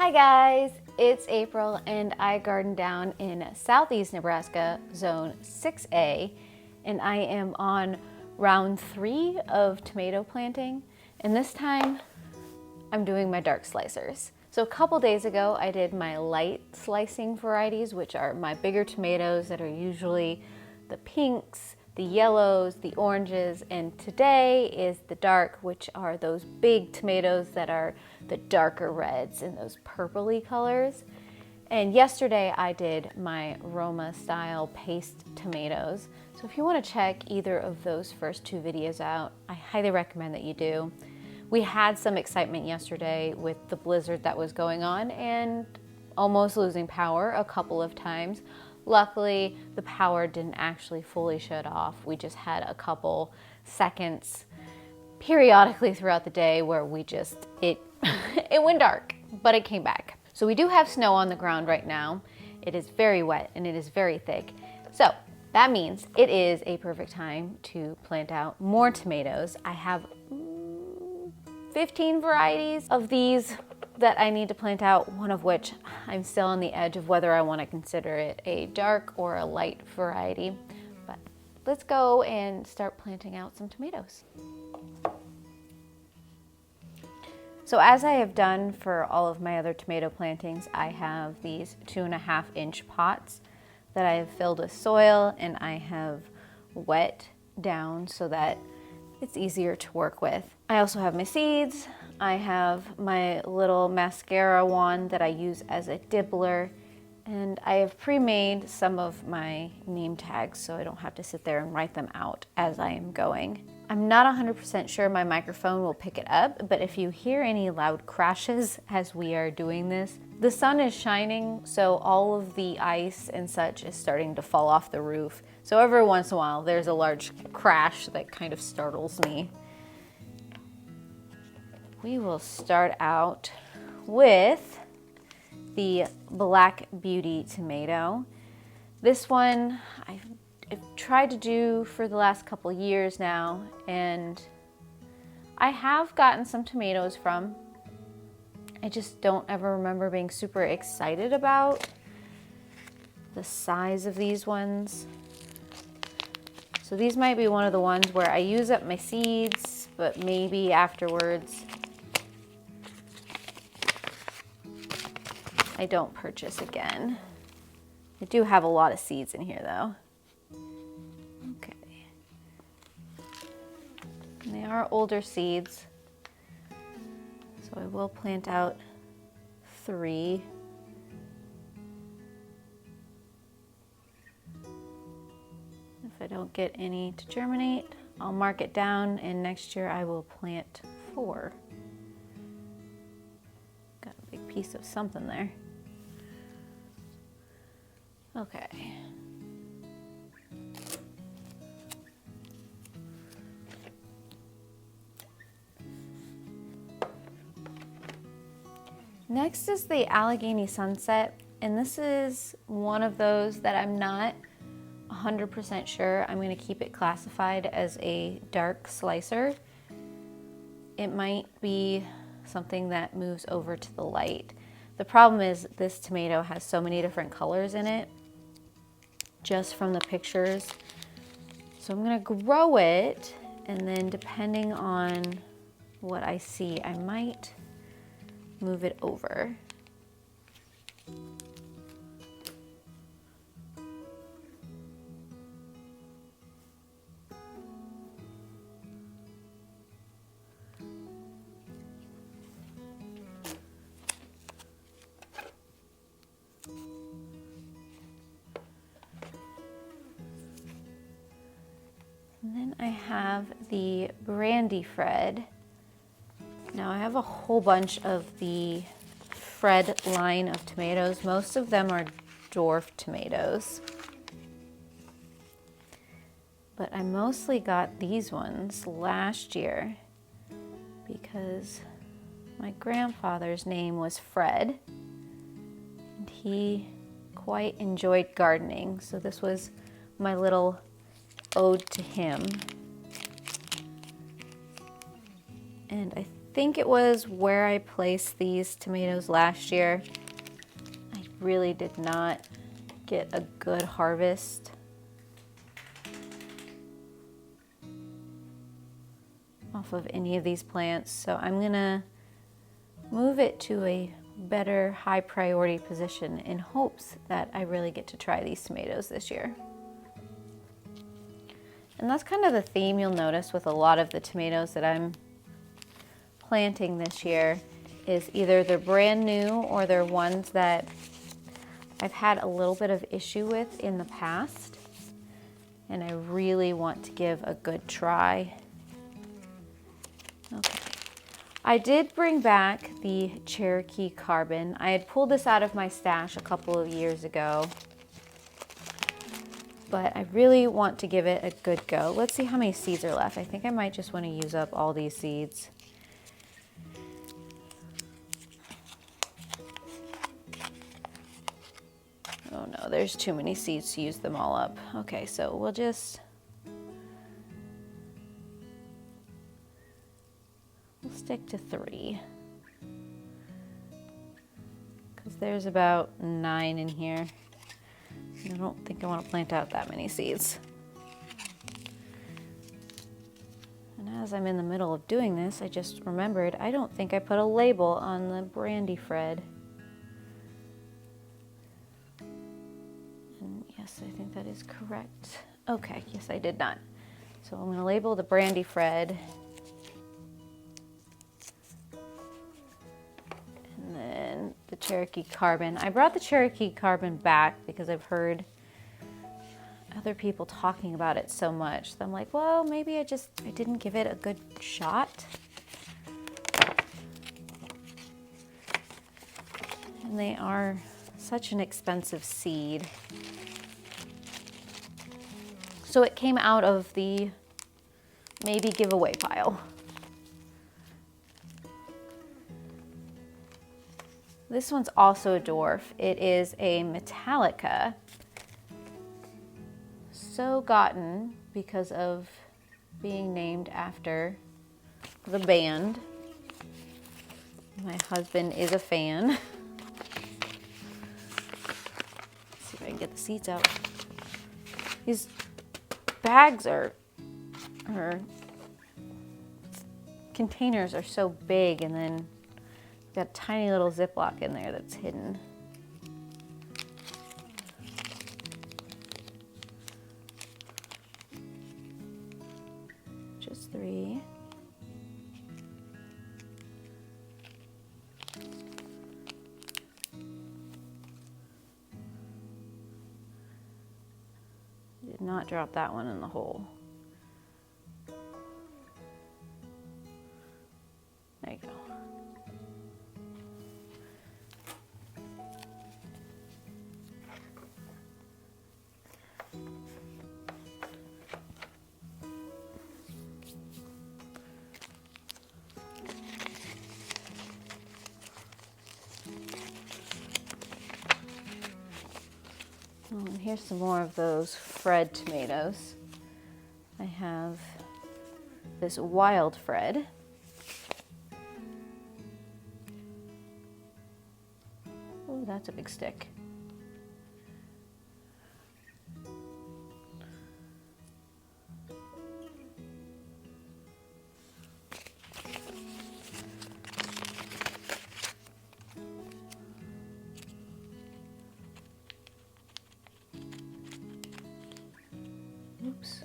Hi guys, it's April and I garden down in southeast Nebraska, zone 6A, and I am on round 3 of tomato planting, and this time I'm doing my dark slicers. So a couple days ago I did my light slicing varieties, which are my bigger tomatoes that are usually the pinks, the yellows, the oranges, and today is the dark, which are those big tomatoes that are the darker reds and those purpley colors. And yesterday I did my Roma style paste tomatoes. So if you want to check either of those first 2 videos out, I highly recommend that you do. We had some excitement yesterday with the blizzard that was going on and almost losing power a couple of times. Luckily, the power didn't actually fully shut off. We just had a couple seconds periodically throughout the day where it went dark, but it came back. So we do have snow on the ground right now. It is very wet and it is very thick. So that means it is a perfect time to plant out more tomatoes. I have 15 varieties of these that I need to plant out, one of which I'm still on the edge of whether I want to consider it a dark or a light variety. But let's go and start planting out some tomatoes. So as I have done for all of my other tomato plantings, I have these 2.5-inch pots that I have filled with soil and I have wet down so that it's easier to work with. I also have my seeds. I have my little mascara wand that I use as a dibbler, and I have pre-made some of my name tags so I don't have to sit there and write them out as I am going. I'm not 100% sure my microphone will pick it up, but if you hear any loud crashes as we are doing this, the sun is shining, so all of the ice and such is starting to fall off the roof. So every once in a while there's a large crash that kind of startles me. We will start out with the Black Beauty tomato. This one I've tried to do for the last couple years now, and I have gotten some tomatoes from. I just don't ever remember being super excited about the size of these ones. So these might be one of the ones where I use up my seeds, but maybe afterwards I don't purchase again. I do have a lot of seeds in here though. Okay. And they are older seeds, so I will plant out 3. If I don't get any to germinate, I'll mark it down, and next year I will plant 4. Got a big piece of something there. Okay. Next is the Allegheny Sunset, and this is one of those that I'm not 100% sure I'm going to keep it classified as a dark slicer. It might be something that moves over to the light. The problem is this tomato has so many different colors in it, just from the pictures. So I'm going to grow it, and then depending on what I see, I might move it over. And then I have the Brandy Fred. Now I have a whole bunch of the Fred line of tomatoes. Most of them are dwarf tomatoes. But I mostly got these ones last year because my grandfather's name was Fred, and he quite enjoyed gardening. So this was my little ode to him. And I think it was where I placed these tomatoes last year. I really did not get a good harvest. Off of any of these plants, so I'm gonna move it to a better high priority position in hopes that I really get to try these tomatoes this year. And that's kind of the theme you'll notice with a lot of the tomatoes that I'm planting this year, is either they're brand new or they're ones that I've had a little bit of issue with in the past, and I really want to give a good try. Okay. I did bring back the Cherokee Carbon. I had pulled this out of my stash a couple of years ago, but I really want to give it a good go. Let's see how many seeds are left. I think I might just want to use up all these seeds. Oh no, there's too many seeds to use them all up. Okay, so we'll stick to 3. Because there's about 9 in here. I don't think I want to plant out that many seeds. And as I'm in the middle of doing this, I just remembered I don't think I put a label on the brandy Fred. And yes, I think that is correct. Okay, yes, I did not. So I'm going to label the brandy Fred. And then the Cherokee Carbon. I brought the Cherokee Carbon back because I've heard other people talking about it so much. So I'm like, well, maybe I didn't give it a good shot. And they are such an expensive seed. So it came out of the maybe giveaway pile. This one's also a dwarf. It is a Metallica. So gotten because of being named after the band. My husband is a fan. Let's see if I can get the seeds out. These bags or containers are so big, and then got a tiny little Ziploc in there that's hidden. Just 3. Did not drop that one in the hole. There you go. Oh, and here's some more of those Fred tomatoes. I have this wild Fred. Oh, that's a big stick. Oops.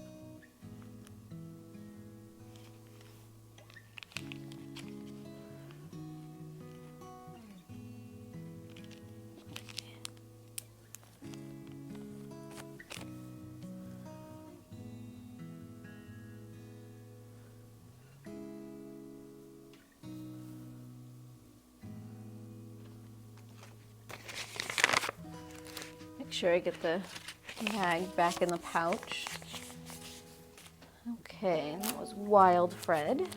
Make sure I get the bag back in the pouch. Okay, that was Wild Fred.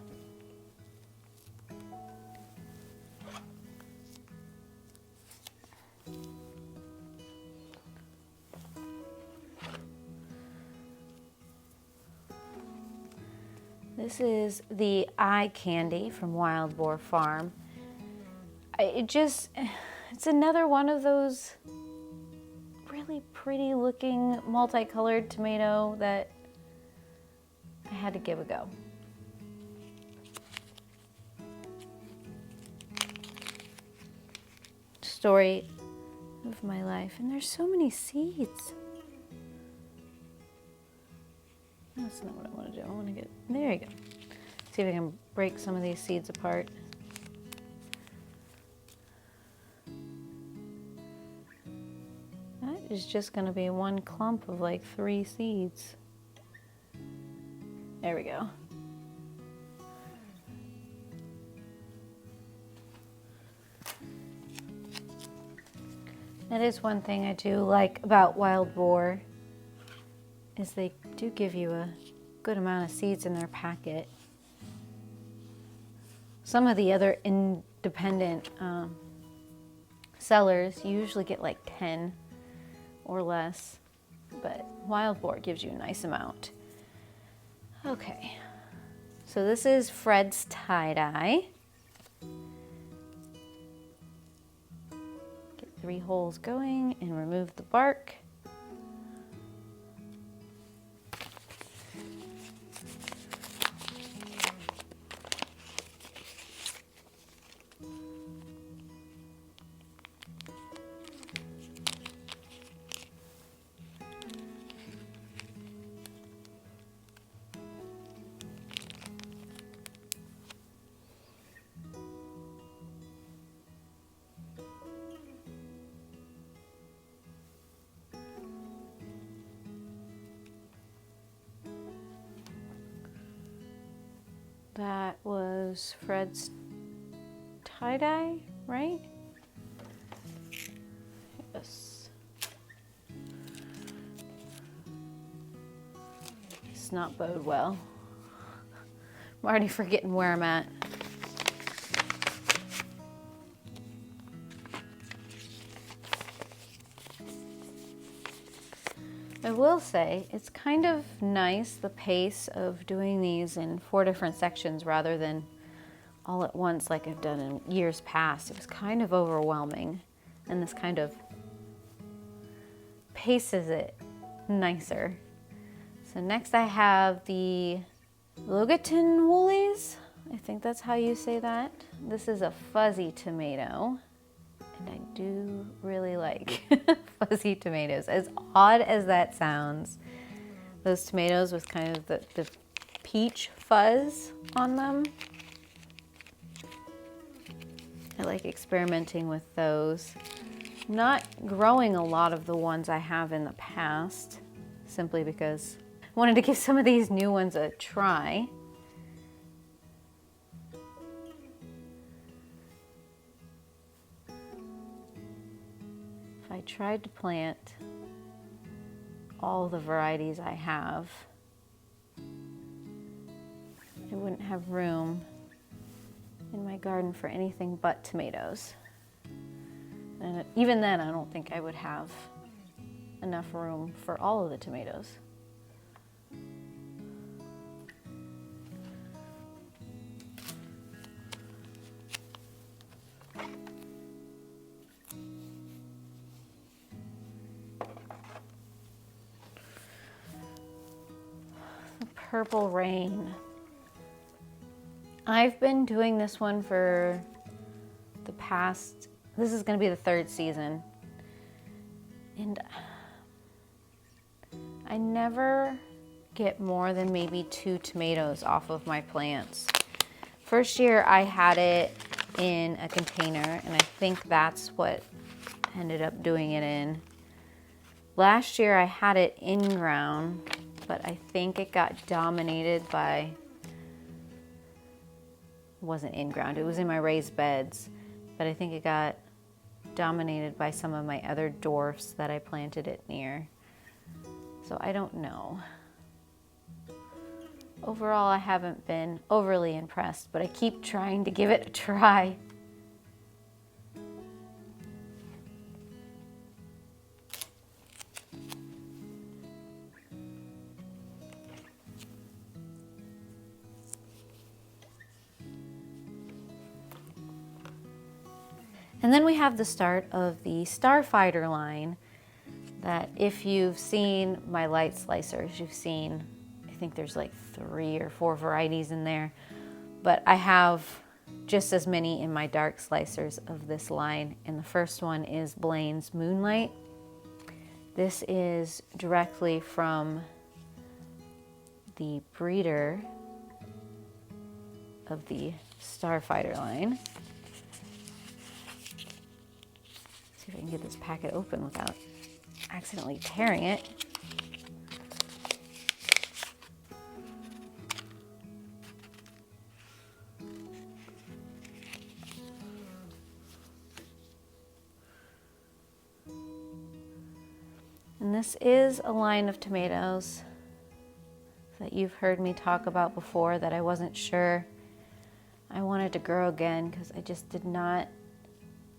This is the eye candy from Wild Boar Farm. It's another one of those really pretty looking multicolored tomato that I had to give a go. Story of my life, and there's so many seeds. That's not what I want to do. I want to get, there you go. See if I can break some of these seeds apart. That is just going to be one clump of like 3 seeds. There we go. That is one thing I do like about Wild Boar, is they do give you a good amount of seeds in their packet. Some of the other independent sellers, you usually get like 10 or less, but Wild Boar gives you a nice amount. Okay, so this is Fred's tie-dye. Get 3 holes going and remove the bark. That was Fred's tie-dye, right? Yes. It's not bode well. I'm already forgetting where I'm at. I will say, it's kind of nice, the pace of doing these in 4 different sections rather than all at once like I've done in years past. It was kind of overwhelming, and this kind of paces it nicer. So next I have the Logaton Woolies. I think that's how you say that. This is a fuzzy tomato. And I do really like fuzzy tomatoes. As odd as that sounds, those tomatoes with kind of the peach fuzz on them. I like experimenting with those. Not growing a lot of the ones I have in the past, simply because I wanted to give some of these new ones a try. If I tried to plant all the varieties I have, I wouldn't have room in my garden for anything but tomatoes. And even then, I don't think I would have enough room for all of the tomatoes. Purple Rain. I've been doing this one for the past, this is going to be the 3rd season. And I never get more than maybe 2 tomatoes off of my plants. First year I had it in a container, and I think that's what ended up doing it in. Last year I had it in ground, but I think it got dominated by, it wasn't in ground, it was in my raised beds, but I think it got dominated by some of my other dwarfs that I planted it near. So I don't know. Overall, I haven't been overly impressed, but I keep trying to give it a try. And then we have the start of the Starfighter line that if you've seen my light slicers, you've seen, I think there's like 3 or 4 varieties in there, but I have just as many in my dark slicers of this line. And the first one is Blaine's Moonlight. This is directly from the breeder of the Starfighter line. See if I can get this packet open without accidentally tearing it. And this is a line of tomatoes that you've heard me talk about before that I wasn't sure I wanted to grow again because I just did not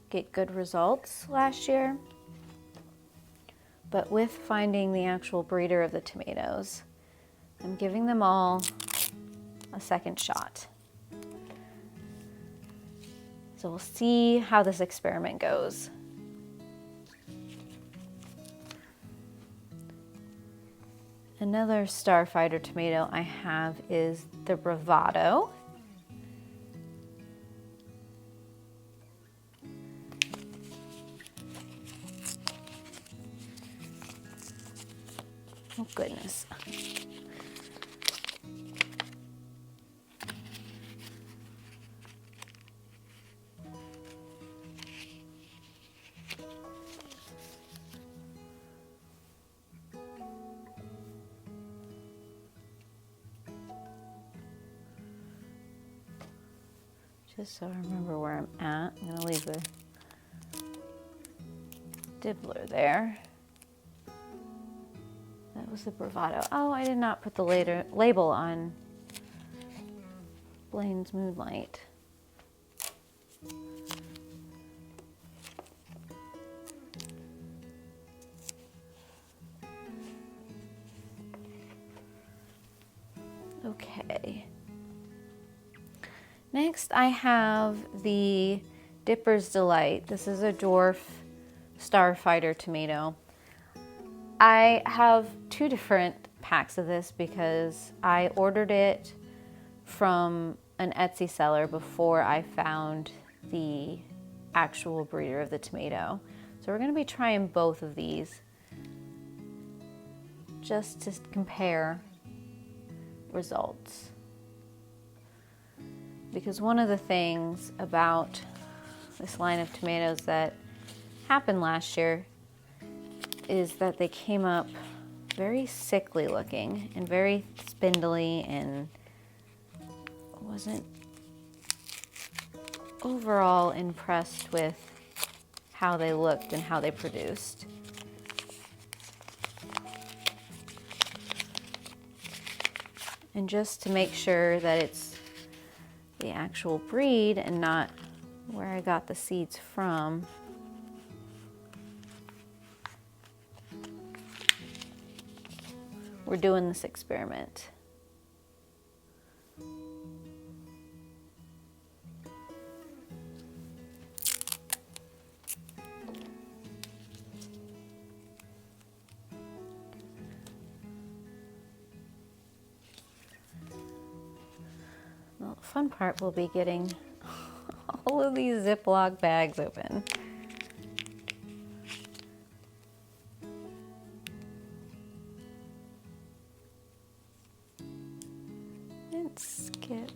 get good results last year. But with finding the actual breeder of the tomatoes, I'm giving them all a second shot. So we'll see how this experiment goes. Another Starfighter tomato I have is the Bravado. Oh goodness. Just so I remember where I'm at, I'm going to leave the dibbler there. That was the Bravado. Oh, I did not put the label on Blaine's Moonlight. Okay. Next, I have the Dipper's Delight. This is a dwarf Starfighter tomato. I have 2 different packs of this because I ordered it from an Etsy seller before I found the actual breeder of the tomato. So we're going to be trying both of these just to compare results. Because one of the things about this line of tomatoes that happened last year is that they came up very sickly looking and very spindly, and wasn't overall impressed with how they looked and how they produced. And just to make sure that it's the actual breed and not where I got the seeds from, we're doing this experiment. Well, the fun part will be getting all of these Ziploc bags open. Didn't skip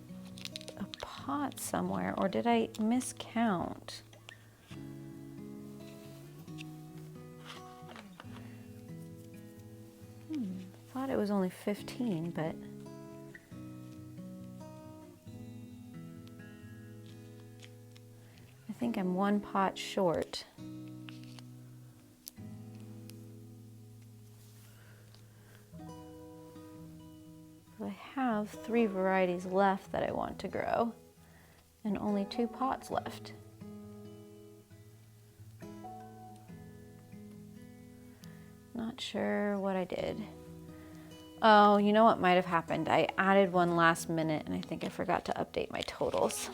a pot somewhere, or did I miscount? Thought it was only 15, but I think I'm 1 pot short. I have 3 varieties left that I want to grow, and only 2 pots left. Not sure what I did. Oh, you know what might have happened? I added one last minute, and I think I forgot to update my totals.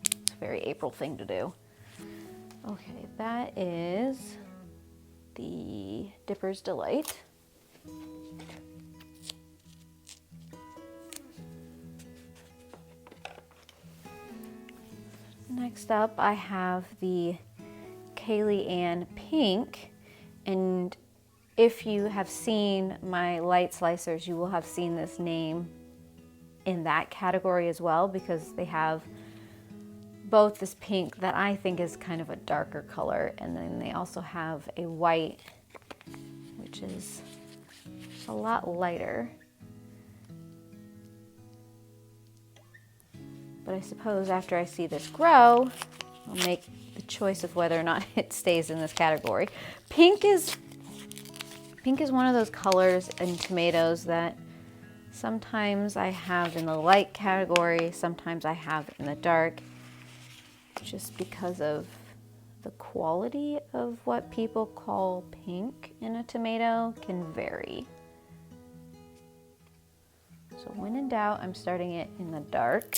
It's a very April thing to do. Okay, that is the Dipper's Delight. Next up, I have the Kaylee Ann Pink, and if you have seen my light slicers, you will have seen this name in that category as well, because they have both this pink that I think is kind of a darker color, and then they also have a white, which is a lot lighter. But I suppose after I see this grow, I'll make the choice of whether or not it stays in this category. Pink is one of those colors in tomatoes that sometimes I have in the light category, sometimes I have in the dark, just because of the quality of what people call pink in a tomato can vary. So when in doubt, I'm starting it in the dark.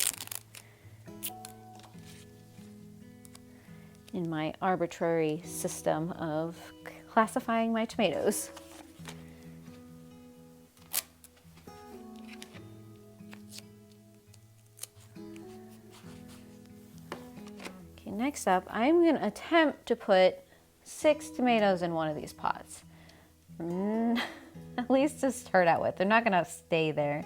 In my arbitrary system of classifying my tomatoes. Okay, next up, I'm going to attempt to put 6 tomatoes in one of these pots. At least to start out with. They're not going to stay there.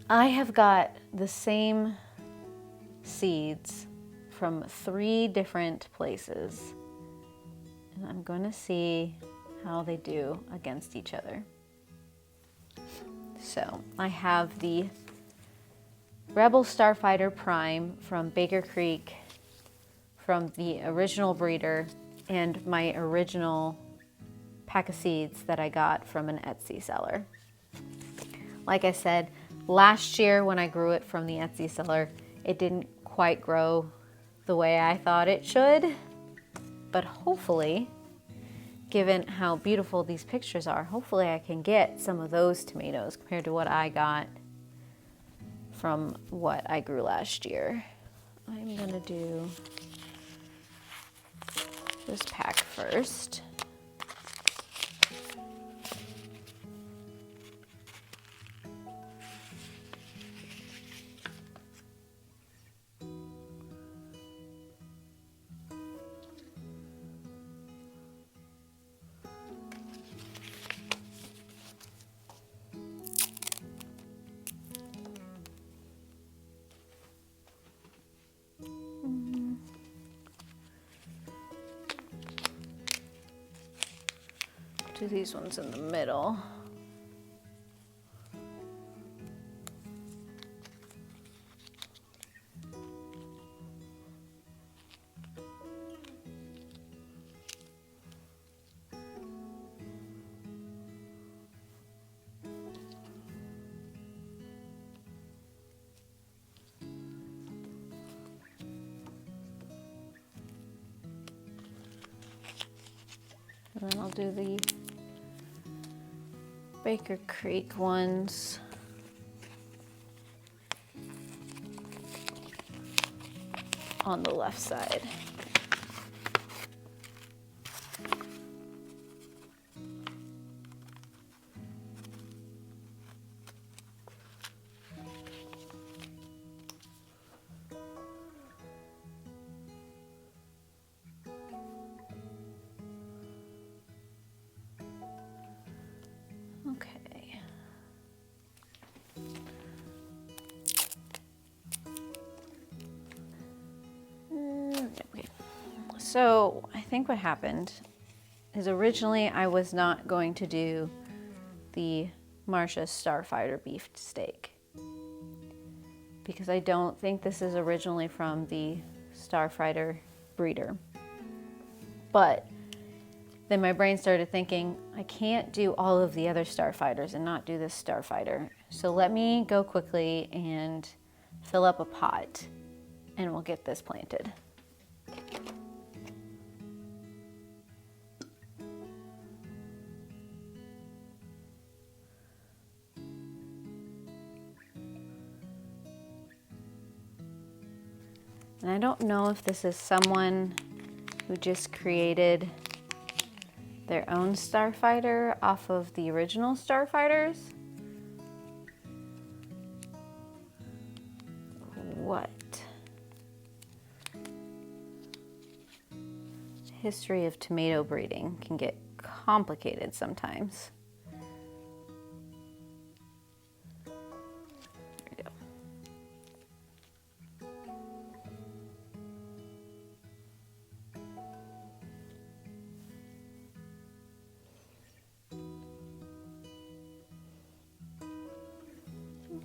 I have got the same seeds from 3 different places, and I'm going to see how they do against each other. So I have the Rebel Starfighter Prime from Baker Creek, from the original breeder, and my original pack of seeds that I got from an Etsy seller. Like I said, last year when I grew it from the Etsy seller, it didn't quite grow the way I thought it should, but hopefully, given how beautiful these pictures are, hopefully I can get some of those tomatoes compared to what I got from what I grew last year. I'm gonna do this pack first. Do these ones in the middle. And then I'll do the Baker Creek ones on the left side. Okay. Okay. So I think what happened is originally I was not going to do the Marcia Starfighter beef steak because I don't think this is originally from the Starfighter breeder. But then my brain started thinking, I can't do all of the other Starfighters and not do this Starfighter. So let me go quickly and fill up a pot and we'll get this planted. And I don't know if this is someone who just created their own starfighter off of the original starfighters. What? History of tomato breeding can get complicated sometimes. There we go.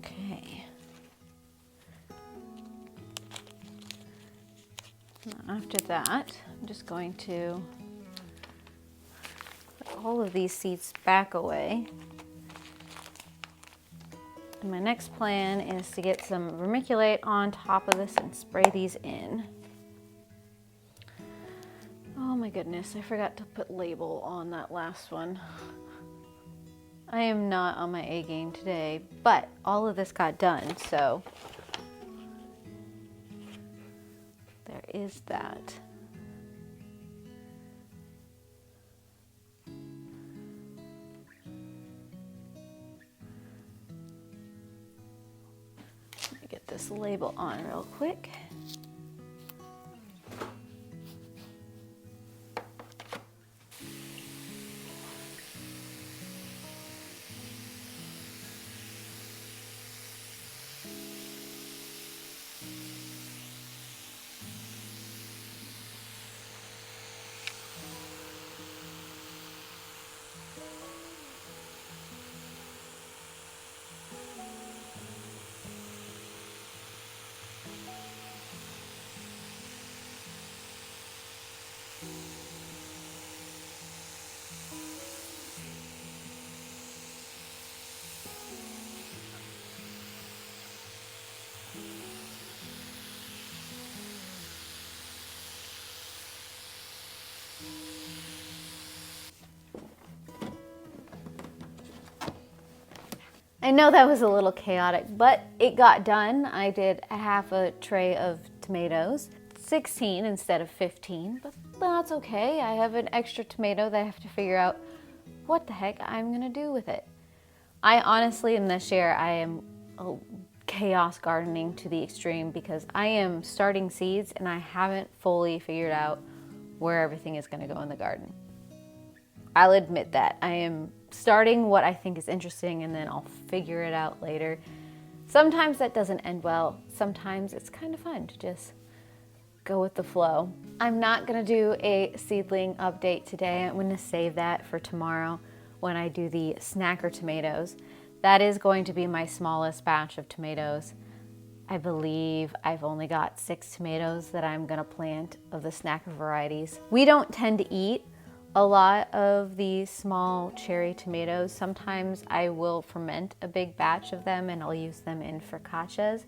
Okay. Now after that, I'm just going to put all of these seeds back away. And my next plan is to get some vermiculite on top of this and spray these in. Oh my goodness, I forgot to put label on that last one. I am not on my A game today, but all of this got done, so there is that. Let me get this label on real quick. I know that was a little chaotic, but it got done. I did a half a tray of tomatoes, 16 instead of 15, but that's okay. I have an extra tomato that I have to figure out what the heck I'm gonna do with it. I honestly, in this year, I am chaos gardening to the extreme because I am starting seeds and I haven't fully figured out where everything is gonna go in the garden. I'll admit that. I am starting what I think is interesting and then I'll figure it out later. Sometimes that doesn't end well. Sometimes it's kind of fun to just go with the flow. I'm not gonna do a seedling update today. I'm gonna save that for tomorrow when I do the snacker tomatoes. That is going to be my smallest batch of tomatoes. I believe I've only got 6 tomatoes that I'm gonna plant of the snacker varieties. We don't tend to eat a lot of these small cherry tomatoes. Sometimes I will ferment a big batch of them and I'll use them in focaccias.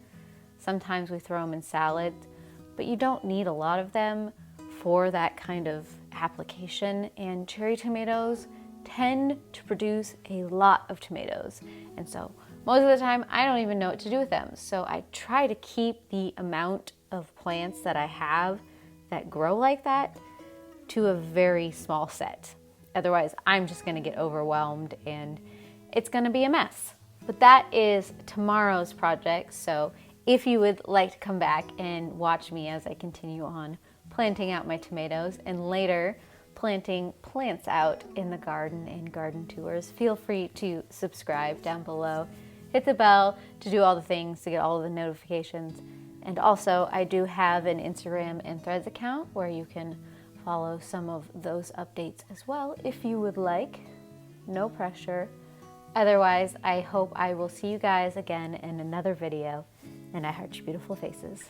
Sometimes we throw them in salads, but you don't need a lot of them for that kind of application. And cherry tomatoes tend to produce a lot of tomatoes. And so most of the time I don't even know what to do with them. So I try to keep the amount of plants that I have that grow like that to a very small set. Otherwise, I'm just gonna get overwhelmed and it's gonna be a mess. But that is tomorrow's project. So if you would like to come back and watch me as I continue on planting out my tomatoes and later planting plants out in the garden and garden tours, feel free to subscribe down below. Hit the bell to do all the things to get all of the notifications. And also, I do have an Instagram and Threads account where you can follow some of those updates as well if you would like. No pressure. Otherwise, I hope I will see you guys again in another video, and I heart your beautiful faces.